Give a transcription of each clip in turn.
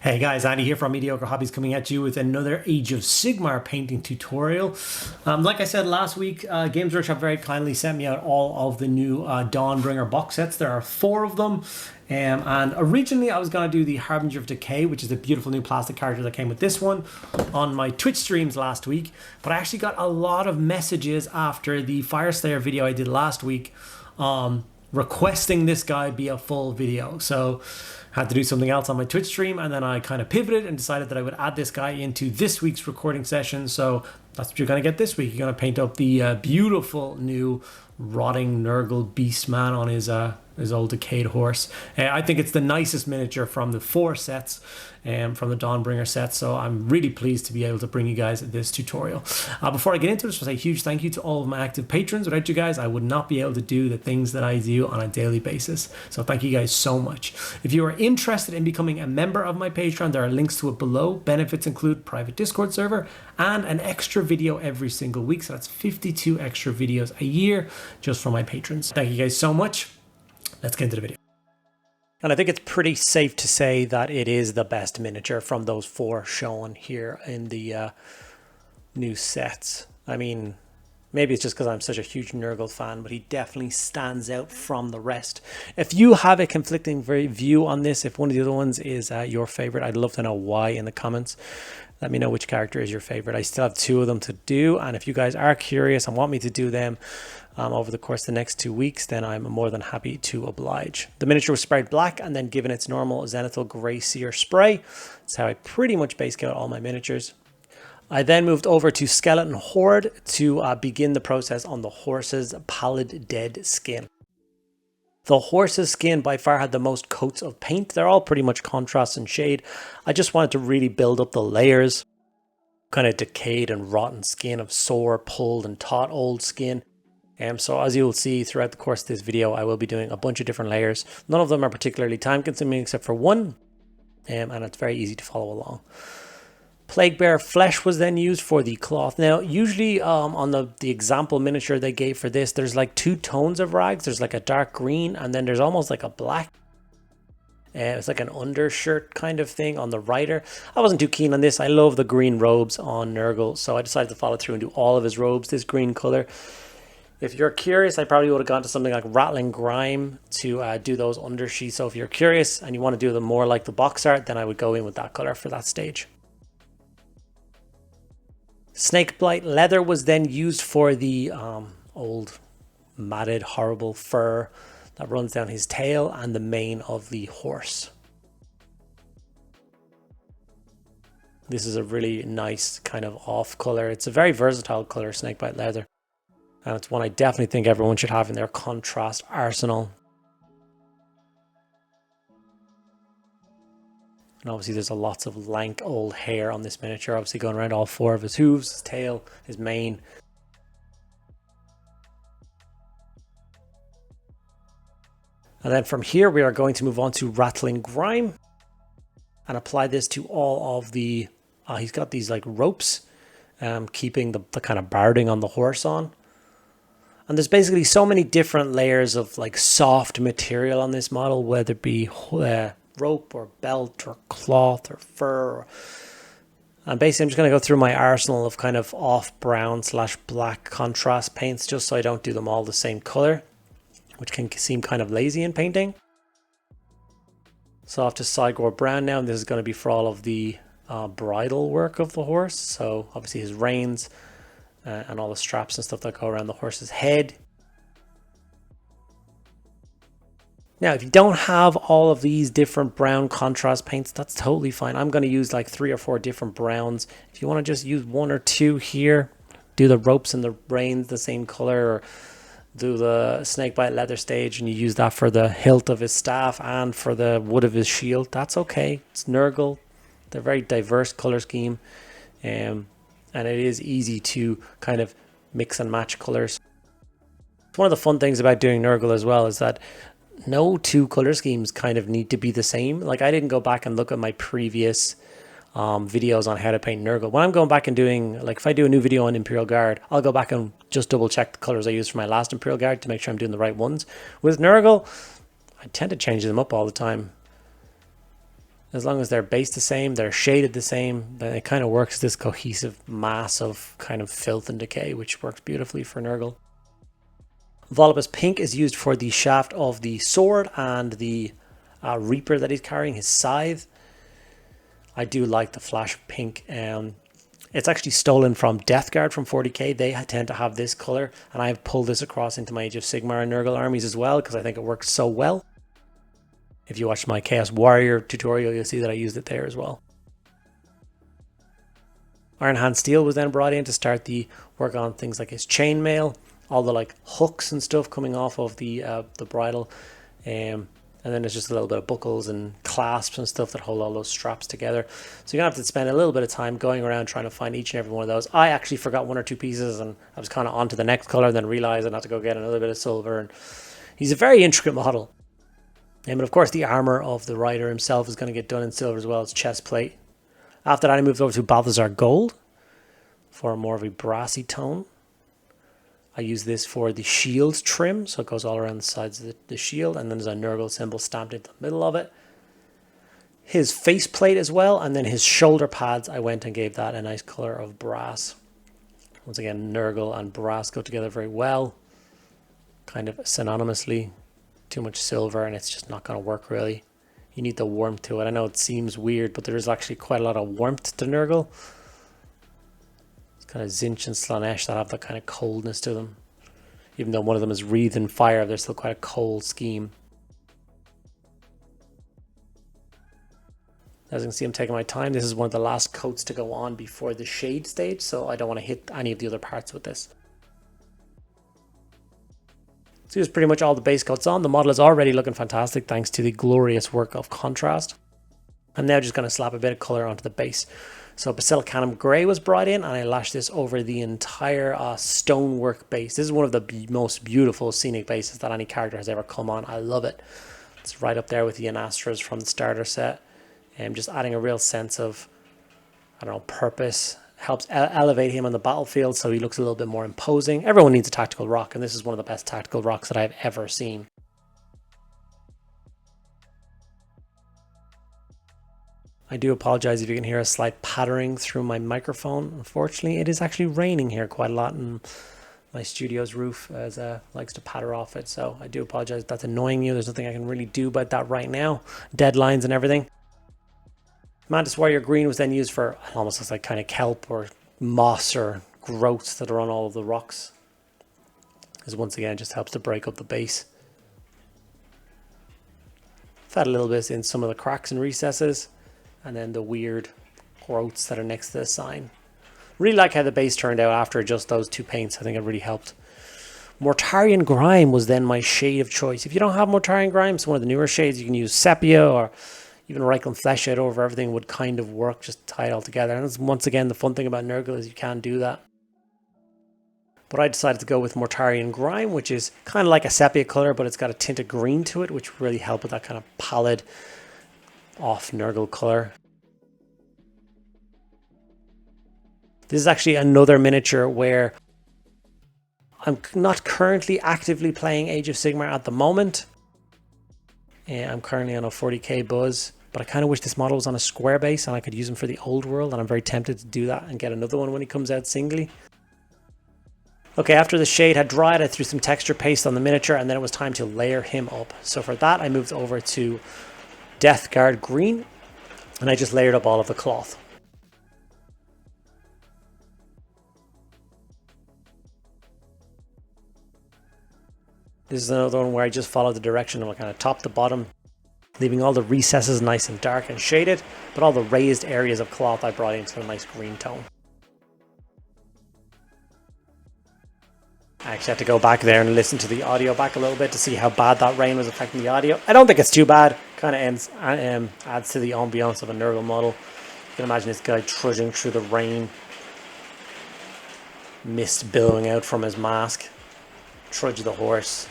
Hey guys, Andy here from Mediocre Hobbies coming at you with another Age of Sigmar painting tutorial. Like I said last week, Games Workshop very kindly sent me out all of the new Dawnbringer box sets. There are 4 of them. And originally I was going to do the Harbinger of Decay, which is the beautiful new plastic character that came with this one, on my Twitch streams last week. But I actually got a lot of messages after the Fireslayer video I did last week requesting this guy be a full video. So I had to do something else on my Twitch stream, and then I kind of pivoted and decided that I would add this guy into this week's recording session. So that's what you're going to get this week. You're going to paint up the beautiful new rotting Nurgle Beastman on his old decayed horse. I think it's the nicest miniature from the 4 sets, from the Dawnbringer set, so I'm really pleased to be able to bring you guys this tutorial. Before I get into it, just want to say a huge thank you to all of my active patrons. Without you guys, I would not be able to do the things that I do on a daily basis, so thank you guys so much. If you are interested in becoming a member of my Patreon, there are links to it below. Benefits include private Discord server and an extra video every single week, so that's 52 extra videos a year just for my patrons. Thank you guys so much. Let's get into the video. And I think it's pretty safe to say that it is the best miniature from those 4 shown here in the new sets. I mean, maybe it's just because I'm such a huge Nurgle fan, but he definitely stands out from the rest. If you have a conflicting view on this, if one of the other ones is your favorite, I'd love to know why in the comments. Let me know which character is your favorite. I still have 2 of them to do, and if you guys are curious and want me to do them over the course of the next 2 weeks, then I'm more than happy to oblige. The miniature was sprayed black and then given its normal Black Grey Seer spray. That's how I pretty much base coat all my miniatures. I then moved over to Skeleton Horde to begin the process on the horse's pallid dead skin. The horse's skin by far had the most coats of paint. They're all pretty much contrast and shade. I just wanted to really build up the layers. Kind of decayed and rotten skin of sore, pulled and taut old skin. So as you'll see throughout the course of this video, I will be doing a bunch of different layers. None of them are particularly time consuming except for one. And it's very easy to follow along. Plaguebear flesh was then used for the cloth. Now, usually on the example miniature they gave for this, there's like 2 tones of rags. There's like a dark green and then there's almost like a black. It's like an undershirt kind of thing on the rider. I wasn't too keen on this. I love the green robes on Nurgle, so I decided to follow through and do all of his robes this green color. If you're curious, I probably would have gone to something like Ratling Grime to do those undersheaths. So if you're curious and you want to do them more like the box art, then I would go in with that color for that stage. Snakebite Leather was then used for the old matted horrible fur that runs down his tail and the mane of the horse. This is a really nice kind of off color. It's a very versatile color, Snakebite Leather. And it's one I definitely think everyone should have in their contrast arsenal. And obviously there's lots of lank old hair on this miniature, obviously going around all 4 of his hooves, his tail, his mane. And then from here we are going to move on to Ratling Grime and apply this to all of the, he's got these like ropes keeping the kind of barding on the horse on. And there's basically so many different layers of like soft material on this model, whether it be rope or belt or cloth or fur. And basically I'm just going to go through my arsenal of kind of off brown / black contrast paints just so I don't do them all the same color, which can seem kind of lazy in painting. So off to Cygor Brown now, and this is going to be for all of the bridle work of the horse. So obviously his reins and all the straps and stuff that go around the horse's head. Now, if you don't have all of these different brown contrast paints, that's totally fine. I'm going to use like 3 or 4 different browns. If you want to just use 1 or 2 here, do the ropes and the reins the same color, or do the Snakebite Leather stage and you use that for the hilt of his staff and for the wood of his shield, that's okay. It's Nurgle. They're very diverse color scheme. And it is easy to kind of mix and match colors. One of the fun things about doing Nurgle as well is that no 2 color schemes kind of need to be the same. Like I didn't go back and look at my previous videos on how to paint Nurgle. When I'm going back and doing, like if I do a new video on Imperial Guard, I'll go back and just double check the colors I used for my last Imperial Guard to make sure I'm doing the right ones. With Nurgle, I tend to change them up all the time. As long as they're based the same, they're shaded the same, then it kind of works this cohesive mass of kind of filth and decay, which works beautifully for Nurgle. Volupus Pink is used for the shaft of the sword and the Reaper that he's carrying, his scythe. I do like the flash of pink. It's actually stolen from Death Guard from 40k. They tend to have this color, and I've pulled this across into my Age of Sigmar and Nurgle armies as well because I think it works so well. If you watch my Chaos Warrior tutorial, you'll see that I used it there as well. Iron Hand Steel was then brought in to start the work on things like his chainmail, all the like hooks and stuff coming off of the bridle, and then there's just a little bit of buckles and clasps and stuff that hold all those straps together. So you're gonna have to spend a little bit of time going around trying to find each and every one of those. I actually forgot one or two pieces, and I was kind of on to the next color, then realized I had to go get another bit of silver. And he's a very intricate model. And of course, the armor of the rider himself is going to get done in silver as well as chest plate. After that, I moved over to Balthasar Gold for more of a brassy tone. I use this for the shield trim, so it goes all around the sides of the shield, and then there's a Nurgle symbol stamped into the middle of it. His faceplate as well, and then his shoulder pads, I went and gave that a nice color of brass. Once again, Nurgle and brass go together very well, kind of synonymously. Too much silver and it's just not going to work really. You need the warmth to it. I know it seems weird, but there is actually quite a lot of warmth to Nurgle. It's kind of Zinch and Slanesh that have that kind of coldness to them. Even though one of them is wreathed in fire, they're still quite a cold scheme. As you can see, I'm taking my time. This is one of the last coats to go on before the shade stage, so I don't want to hit any of the other parts with this. So here's pretty much all the base coats on. The model is already looking fantastic thanks to the glorious work of contrast. I'm now just going to slap a bit of colour onto the base. So Basilicanum Grey was brought in, and I lashed this over the entire stonework base. This is one of the most beautiful scenic bases that any character has ever come on. I love it. It's right up there with the Anastras from the starter set. And just adding a real sense of, I don't know, purpose. Helps elevate him on the battlefield so he looks a little bit more imposing. Everyone needs a tactical rock, and this is one of the best tactical rocks that I've ever seen. I do apologize if you can hear a slight pattering through my microphone. Unfortunately, it is actually raining here quite a lot, and my studio's roof likes to patter off it, so I do apologize if that's annoying you. There's nothing I can really do about that right now. Deadlines and everything. Mantis Warrior Green was then used for almost looks like kind of kelp or moss or growths that are on all of the rocks. Because once again, it just helps to break up the base. I've had a little bit in some of the cracks and recesses, and then the weird growths that are next to the sign. Really like how the base turned out after just those two paints. I think it really helped. Mortarion Grime was then my shade of choice. If you don't have Mortarion Grime, it's one of the newer shades. You can use Sepia or even Reikland Fleshshade over everything would kind of work, just tie it all together. And once again, the fun thing about Nurgle is you can do that. But I decided to go with Mortarion Grime, which is kind of like a sepia color, but it's got a tint of green to it, which really helped with that kind of pallid, off Nurgle color. This is actually another miniature where I'm not currently actively playing Age of Sigmar at the moment. I'm currently on a 40k buzz, but I kind of wish this model was on a square base and I could use him for the old world, and I'm very tempted to do that and get another one when he comes out singly. Okay, after the shade had dried, I threw some texture paste on the miniature, and then it was time to layer him up. So for that, I moved over to Death Guard Green, and I just layered up all of the cloth. This is another one where I just followed the direction of kind of top to bottom, leaving all the recesses nice and dark and shaded, but all the raised areas of cloth I brought into a nice green tone. I actually had to go back there and listen to the audio back a little bit to see how bad that rain was affecting the audio. I don't think it's too bad. Kind of adds to the ambiance of a Nurgle model. You can imagine this guy trudging through the rain, mist billowing out from his mask. Trudge the horse.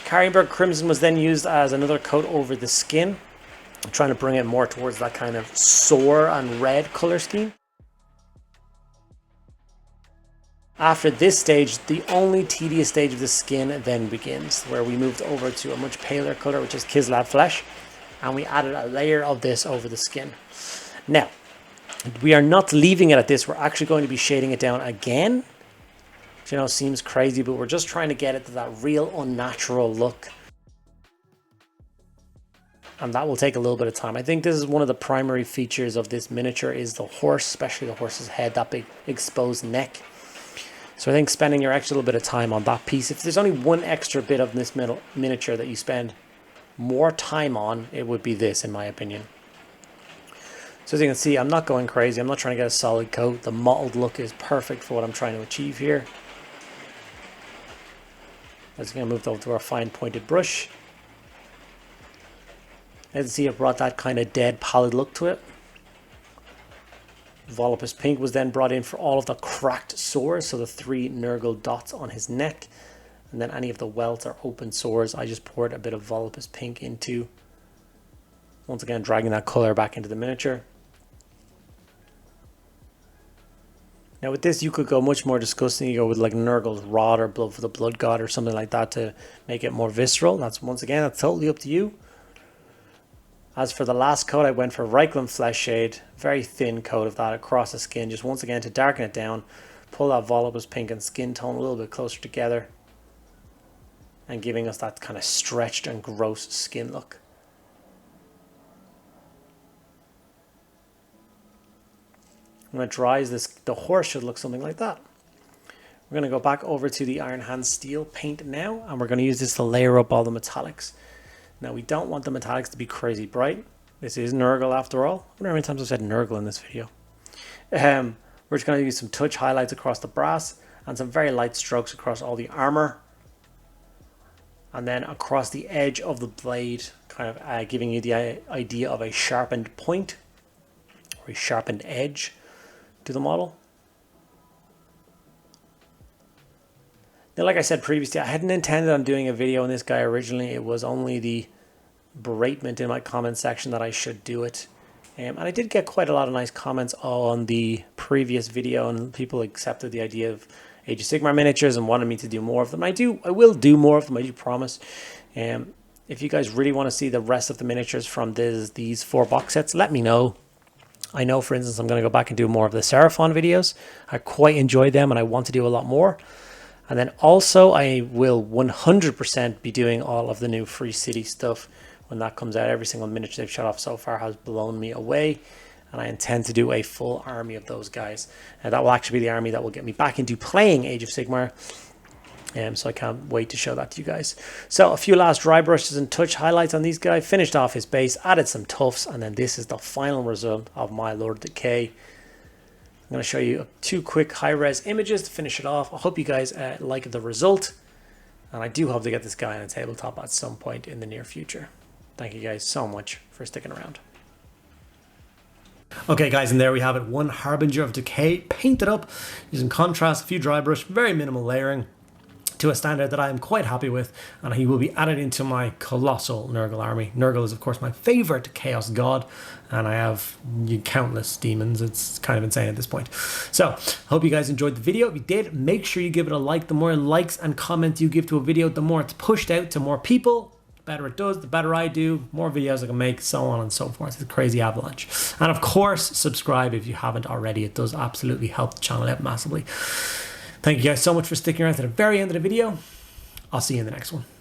Carroburg Crimson was then used as another coat over the skin. I'm trying to bring it more towards that kind of sore and red color scheme. After this stage, the only tedious stage of the skin then begins, where we moved over to a much paler color, which is Kislev Flesh. and we added a layer of this over the skin. Now, we are not leaving it at this. We're actually going to be shading it down again. You know, seems crazy, but we're just trying to get it to that real unnatural look. And that will take a little bit of time. I think this is one of the primary features of this miniature is the horse, especially the horse's head, that big exposed neck. So I think spending your extra little bit of time on that piece, if there's only one extra bit of this miniature that you spend more time on, it would be this, in my opinion. So as you can see, I'm not going crazy. I'm not trying to get a solid coat. The mottled look is perfect for what I'm trying to achieve here. I'm just going to move over to our fine pointed brush. As you can see, it brought that kind of dead pallid look to it. Volupus Pink was then brought in for all of the cracked sores, so the 3 Nurgle dots on his neck. And then any of the welts or open sores, I just poured a bit of Volupus Pink into. Once again, dragging that color back into the miniature. Now with this, you could go much more disgusting. You go with like Nurgle's Rod or Blood for the Blood God or something like that to make it more visceral. That's totally up to you. As for the last coat, I went for Reikland Fleshshade, very thin coat of that across the skin, just once again to darken it down, pull that Volupus Pink and skin tone a little bit closer together, and giving us that kind of stretched and gross skin look. When it dries, the horse should look something like that. We're going to go back over to the Iron Hand Steel paint now, and we're going to use this to layer up all the metallics. Now, we don't want the metallics to be crazy bright. This is Nurgle after all. I wonder how many times I've said Nurgle in this video. We're just going to use some touch highlights across the brass and some very light strokes across all the armor. And then across the edge of the blade, kind of giving you the idea of a sharpened point or a sharpened edge to the model. Now, like I said previously, I hadn't intended on doing a video on this guy originally. It was only the beratement in my comment section that I should do it. And I did get quite a lot of nice comments on the previous video, and people accepted the idea of Age of Sigmar miniatures and wanted me to do more of them. I will do more of them, I do promise. If you guys really want to see the rest of the miniatures from these 4 box sets, let me know. I know, for instance, I'm going to go back and do more of the Seraphon videos. I quite enjoy them and I want to do a lot more. And then also I will 100% be doing all of the new Free City stuff when that comes out. Every single miniature they've shot off so far has blown me away. And I intend to do a full army of those guys. And that will actually be the army that will get me back into playing Age of Sigmar. So I can't wait to show that to you guys. So a few last dry brushes and touch highlights on these guys. Finished off his base, added some tufts, and then this is the final result of my Lord of Decay. I'm going to show you 2 quick high-res images to finish it off. I hope you guys like the result. And I do hope to get this guy on a tabletop at some point in the near future. Thank you guys so much for sticking around. Okay guys, and there we have it. 1 Harbinger of Decay painted up using contrast, a few dry brush, very minimal layering, to a standard that I am quite happy with, and he will be added into my colossal Nurgle army. Nurgle is of course my favorite chaos god, and I have countless demons. It's kind of insane at this point. So hope you guys enjoyed the video. If you did, make sure you give it a like. The more likes and comments you give to a video, the more it's pushed out to more people. The better it does, the better I do, more videos I can make, so on and so forth. It's a crazy avalanche. And of course, subscribe if you haven't already. It does absolutely help the channel out massively. Thank you guys so much for sticking around to the very end of the video. I'll see you in the next one.